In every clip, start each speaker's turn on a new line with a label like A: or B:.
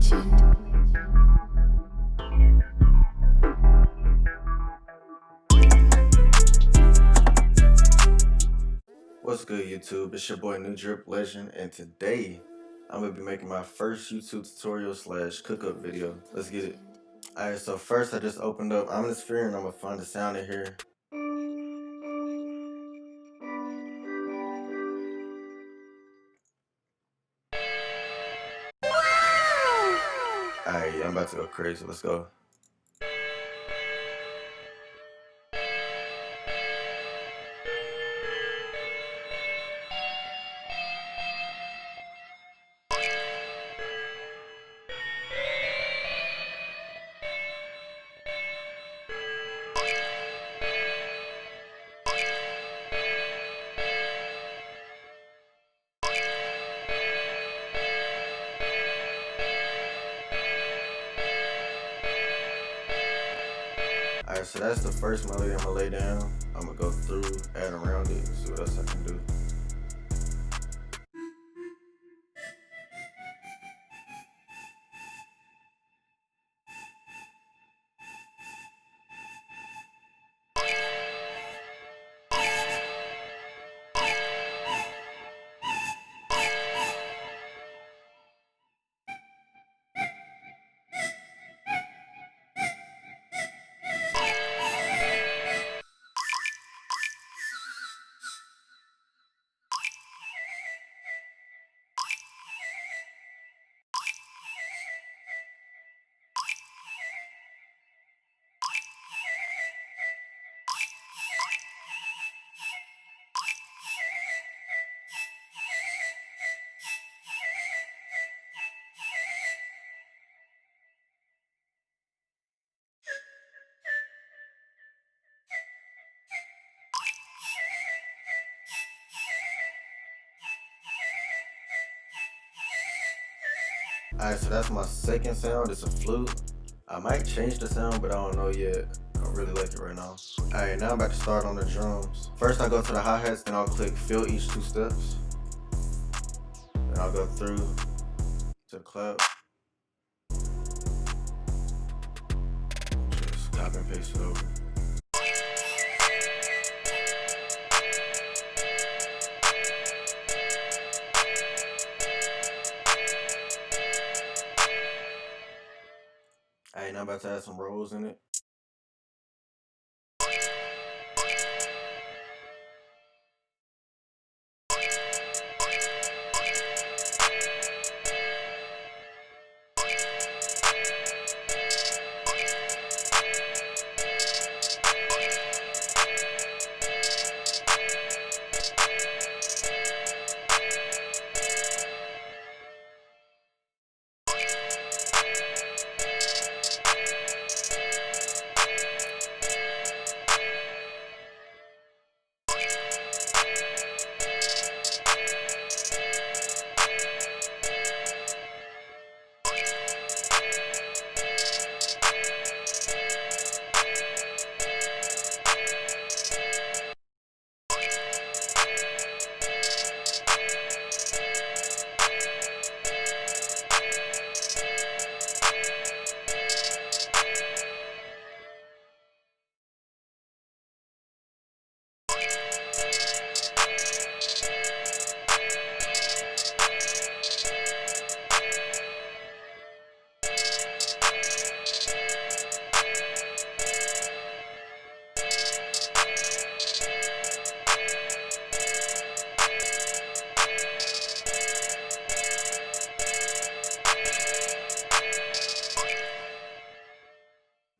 A: What's good, YouTube? It's your boy newdrip legend, and today I'm gonna be making my first YouTube tutorial / cook-up video. Let's get it. Alright, so first I just opened up Omnisphere and I'm gonna find the sound in here. Alright, yeah, I'm about to go crazy. Let's go. Alright, so that's the first melody I'm gonna lay down. I'm gonna go through, add around it, see what else I can do. Alright, so that's my second sound. It's a flute. I might change the sound, but I don't know yet. I really like it right now. Alright, now I'm about to start on the drums. First I go to the hi-hats, then I'll click fill each 2 steps. Then I'll go through to the clap. Just copy and paste it over. Alright, now I'm about to add some rolls in it.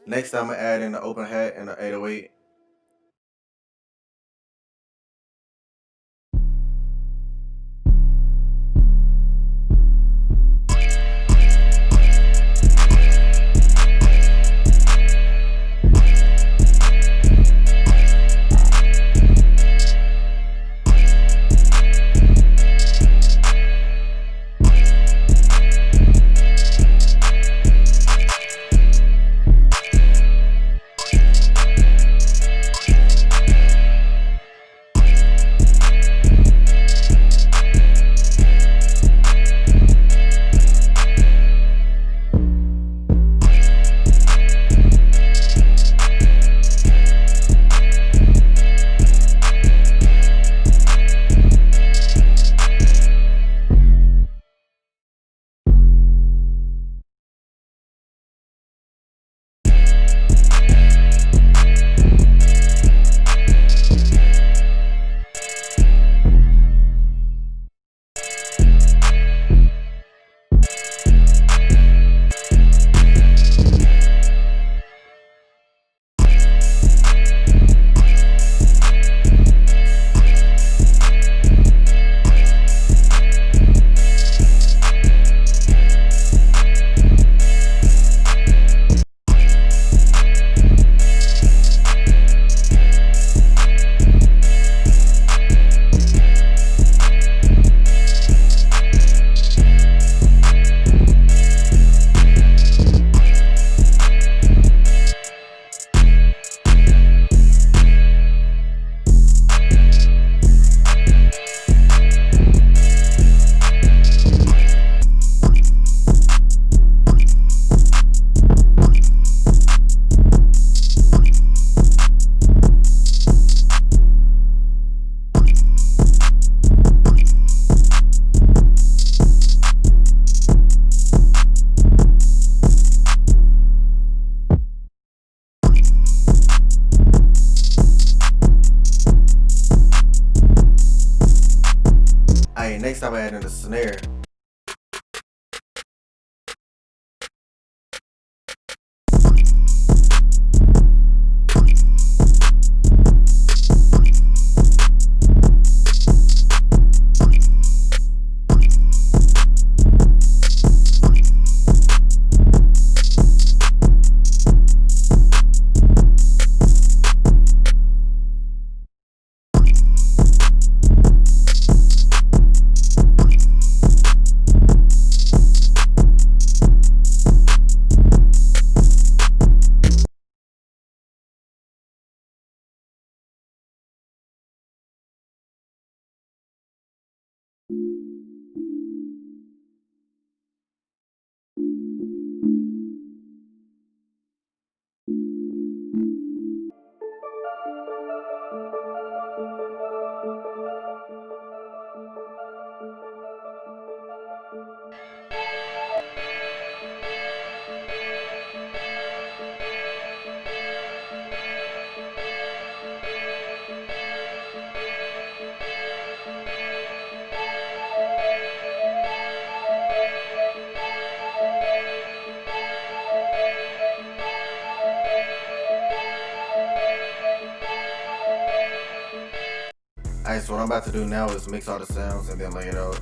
A: Next, I'm gonna add in the open hat and the 808. next I'm adding the snare. Alright, so what I'm about to do now is mix all the sounds and then lay it out.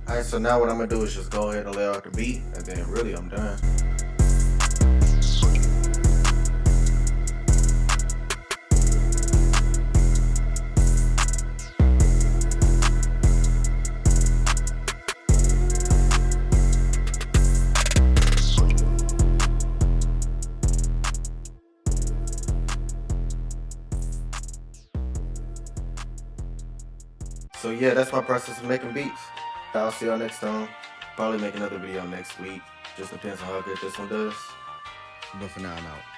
A: Alright, so now what I'm gonna do is just go ahead and lay out the beat, and then really I'm done. So yeah, that's my process of making beats. I'll see y'all next time. Probably make another video next week. Just depends on how good this one does.
B: But for now, I'm out.